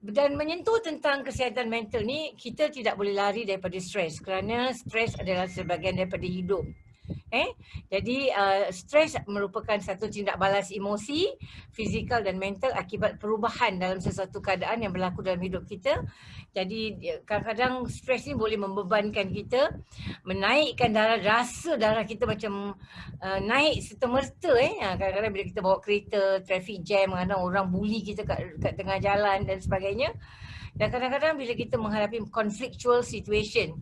Dan menyentuh tentang kesihatan mental ni, kita tidak boleh lari daripada stres kerana stres adalah sebahagian daripada hidup. Jadi stres merupakan satu tindak balas emosi, fizikal dan mental akibat perubahan dalam sesuatu keadaan yang berlaku dalam hidup kita. Jadi kadang-kadang stres ni boleh membebankan kita, menaikkan rasa darah kita macam naik serta-merta. Kadang-kadang bila kita bawa kereta, traffic jam, kadang orang bully kita kat tengah jalan dan sebagainya. Dan kadang-kadang bila kita menghadapi conflictual situation,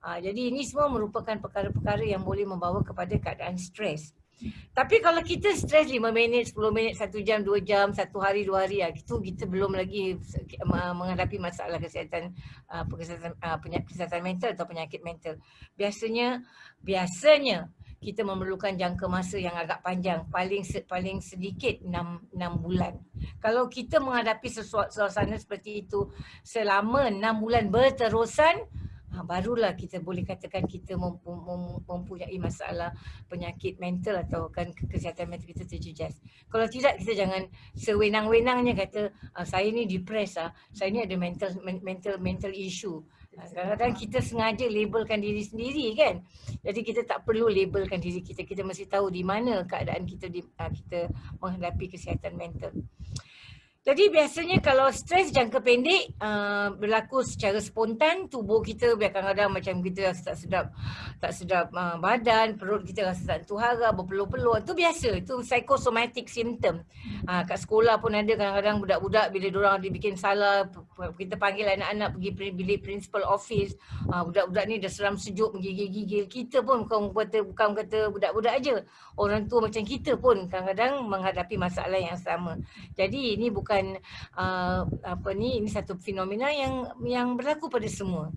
jadi ini semua merupakan perkara-perkara yang boleh membawa kepada keadaan stres. Tapi kalau kita stres 5 minit, 10 minit, 1 jam, 2 jam, 1 hari, 2 hari, itu kita belum lagi menghadapi masalah kesihatan mental atau penyakit mental. Biasanya kita memerlukan jangka masa yang agak panjang, paling sedikit 6 bulan. Kalau kita menghadapi suasana seperti itu selama 6 bulan berterusan, barulah kita boleh katakan kita mempunyai masalah penyakit mental atau kan kesihatan mental kita terjejas. Kalau tidak, kita jangan sewenang-wenangnya kata saya ni depressed, saya ni ada mental issue. Kadang-kadang kita sengaja labelkan diri sendiri kan. Jadi kita tak perlu labelkan diri kita. Kita mesti tahu di mana keadaan kita kita menghadapi kesihatan mental. Jadi biasanya kalau stres jangka pendek berlaku secara spontan, tubuh kita kadang-kadang macam kita rasa tak sedap badan, perut kita rasa tak tuhara, berpeluh-peluh. Itu biasa, itu psychosomatic symptom. Kat sekolah pun ada kadang-kadang budak-budak bila diorang dibikin salah, kita panggil anak-anak pergi bilik principal office. Budak-budak ni dah seram sejuk, menggigil-gigil. Kita pun bukan kata budak-budak aja. Orang tua macam kita pun kadang-kadang menghadapi masalah yang sama. Jadi ini bukan ini satu fenomena yang berlaku pada semua.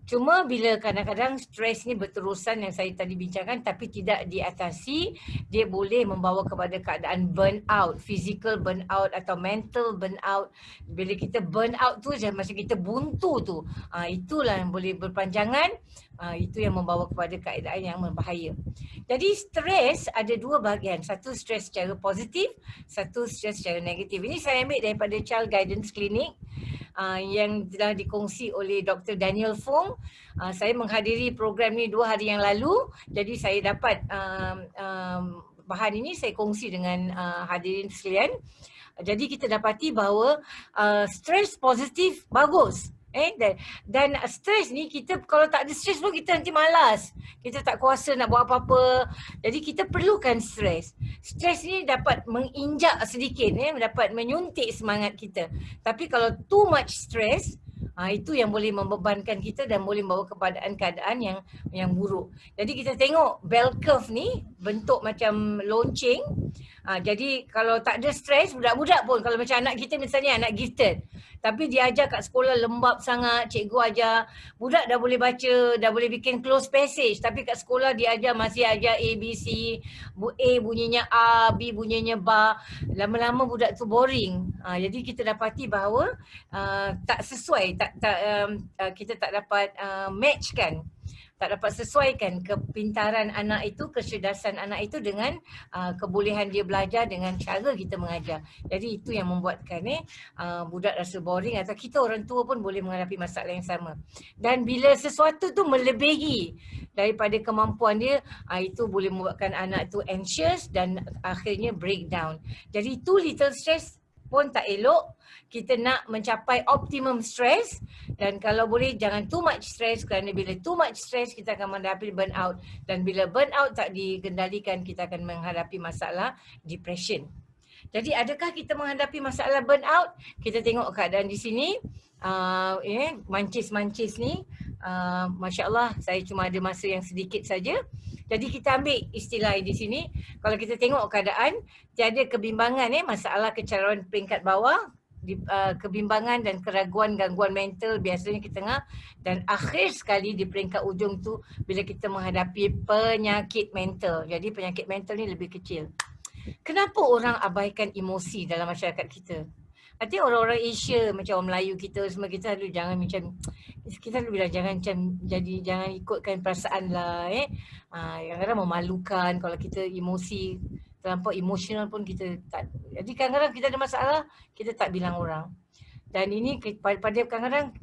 Cuma bila kadang-kadang stres ni berterusan yang saya tadi bincangkan tapi tidak diatasi, dia boleh membawa kepada keadaan burnout, physical burnout atau mental burnout. Bila kita burnout tu macam kita buntu tu, itulah yang boleh berpanjangan, itu yang membawa kepada keadaan yang berbahaya. Jadi stres ada dua bahagian, satu stres secara positif, satu stres secara negatif. Ini saya ambil daripada Child Guidance Clinic yang telah dikongsi oleh Dr. Daniel Fong. Saya menghadiri program ni 2 hari yang lalu, jadi saya dapat bahan ini saya kongsi dengan hadirin sekalian. Jadi kita dapati bahawa stres positif bagus. Dan stres ni kita kalau tak ada stres pun kita nanti malas. Kita tak kuasa nak buat apa-apa. Jadi kita perlukan stres. Stres ni dapat menginjak sedikit, dapat menyuntik semangat kita. Tapi kalau too much stress, itu yang boleh membebankan kita dan boleh membawa keadaan yang buruk. Jadi kita tengok bell curve ni bentuk macam lonceng. Jadi kalau tak ada stres, budak-budak pun kalau macam anak kita misalnya anak gifted, tapi dia ajar kat sekolah lembab sangat, cikgu ajar, budak dah boleh baca, dah boleh bikin close passage, tapi kat sekolah dia ajar masih ajar A, B, C, A bunyinya A, B bunyinya ba, lama-lama budak tu boring. Jadi kita dapati bahawa tak sesuai, kita tak dapat match kan, tak dapat sesuaikan kepintaran anak itu, kecerdasan anak itu dengan kebolehan dia belajar dengan cara kita mengajar. Jadi itu yang membuatkan budak rasa boring atau kita orang tua pun boleh menghadapi masalah yang sama. Dan bila sesuatu tu melebihi daripada kemampuan dia, itu boleh membuatkan anak tu anxious dan akhirnya breakdown. Jadi too little stress pun tak elok. Kita nak mencapai optimum stress dan kalau boleh jangan too much stress kerana bila too much stress kita akan menghadapi burnout dan bila burnout tak dikendalikan kita akan menghadapi masalah depression. Jadi adakah kita menghadapi masalah burnout? Kita tengok keadaan di sini. Mancis-mancis ni, Masya Allah saya cuma ada masa yang sedikit saja. Jadi kita ambil istilah di sini. Kalau kita tengok keadaan, tiada kebimbangan masalah kecelaruan peringkat bawah, kebimbangan dan keraguan gangguan mental biasanya di tengah dan akhir sekali di peringkat ujung tu bila kita menghadapi penyakit mental. Jadi penyakit mental ni lebih kecil. Kenapa orang abaikan emosi dalam masyarakat kita? Artinya orang-orang Asia macam orang Melayu kita semua, kita selalu jangan macam kita selalu bilang jangan ikutkan perasaan lah. Kadang-kadang memalukan kalau kita emosi terlampau emosional pun kita tak. Jadi kadang-kadang kita ada masalah, kita tak bilang orang. Dan ini pada kadang-kadang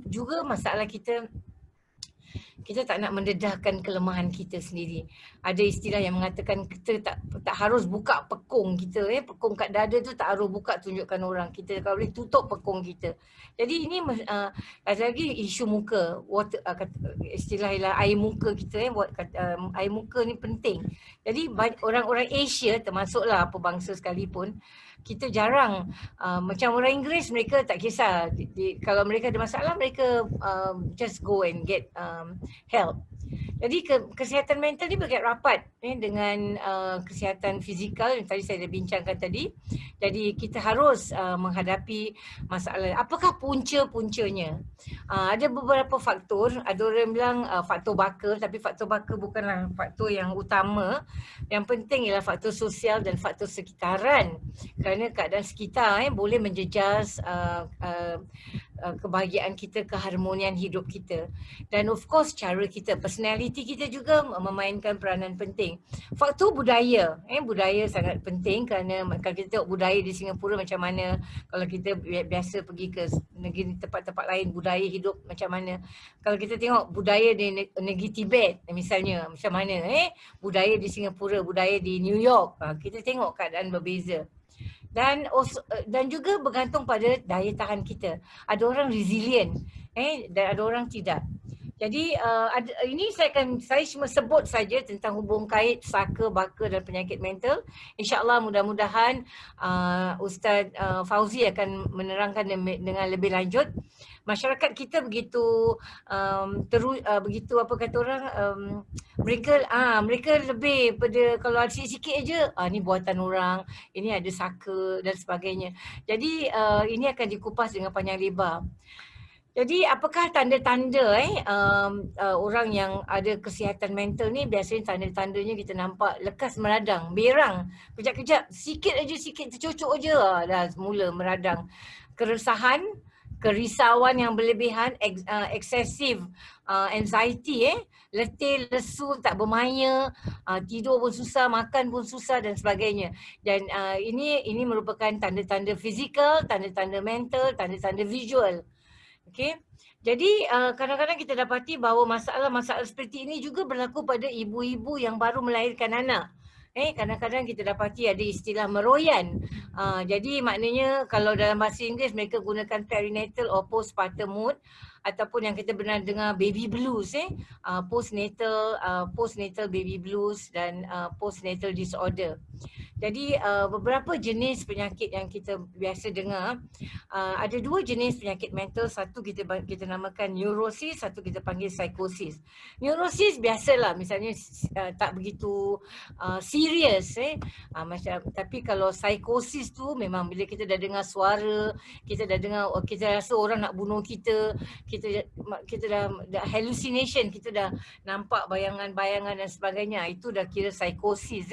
juga masalah kita tak nak mendedahkan kelemahan kita sendiri. Ada istilah yang mengatakan kita tak harus buka pekung kita, pekung kat dada tu tak harus buka tunjukkan orang. Kita kalau boleh tutup pekung kita. Jadi ini lagi isu muka, istilah air muka kita, air muka ni penting. Jadi orang-orang Asia termasuklah apa bangsa sekalipun, kita jarang macam orang Inggeris, mereka tak kisah kalau mereka ada masalah, mereka just go and get help. Jadi kesihatan mental ni berkait rapat dengan kesihatan fizikal yang tadi saya dah bincangkan tadi. Jadi kita harus menghadapi masalah. Apakah punca-puncanya? Ada beberapa faktor. Ada orang bilang faktor baka, tapi faktor baka bukanlah faktor yang utama. Yang penting ialah faktor sosial dan faktor sekitaran. Kerana keadaan sekitar boleh menjejas kebahagiaan kita, keharmonian hidup kita. Dan of course cara kita, personality kita juga memainkan peranan penting. Faktor budaya, budaya sangat penting kerana kalau kita tengok budaya di Singapura macam mana, kalau kita biasa pergi ke negeri tempat-tempat lain, budaya hidup macam mana. Kalau kita tengok budaya di negeri Tibet misalnya, macam mana budaya di Singapura, budaya di New York, kita tengok keadaan berbeza. Dan juga bergantung pada daya tahan kita. Ada orang resilient dan ada orang tidak. Jadi ini saya cuma sebut saja tentang hubung kait saka, baka dan penyakit mental. InsyaAllah mudah-mudahan Ustaz Fauzi akan menerangkan dengan lebih lanjut. Masyarakat kita begitu begitu apa kata orang, mereka lebih pada kalau ada sikit-sikit aja ni buatan orang, ini ada saka dan sebagainya. Jadi ini akan dikupas dengan panjang lebar. Jadi apakah tanda-tanda orang yang ada kesihatan mental ni? Biasanya tanda-tandanya kita nampak lekas meradang, berang, kejap-kejap, sikit tercucuk aja dah mula meradang. Keresahan, kerisauan yang berlebihan, excessive anxiety, letih, lesu, tak bermaya, tidur pun susah, makan pun susah dan sebagainya. Dan ini merupakan tanda-tanda fizikal, tanda-tanda mental, tanda-tanda visual. Okey. Jadi kadang-kadang kita dapati bahawa masalah-masalah seperti ini juga berlaku pada ibu-ibu yang baru melahirkan anak. Kadang-kadang kita dapati ada istilah meroyan. Jadi maknanya kalau dalam bahasa Inggeris mereka gunakan perinatal or postpartum mood, ataupun yang kita pernah dengar baby blues, postnatal baby blues dan postnatal disorder. Jadi beberapa jenis penyakit yang kita biasa dengar, ada dua jenis penyakit mental, satu kita namakan neurosis, satu kita panggil psikosis. Neurosis biasalah, misalnya tak begitu serius, macam, tapi kalau psikosis tu memang bila kita dah dengar suara, kita dah dengar, kita rasa orang nak bunuh kita, kita dah hallucination, kita dah nampak bayangan-bayangan dan sebagainya, itu dah kira psikosis.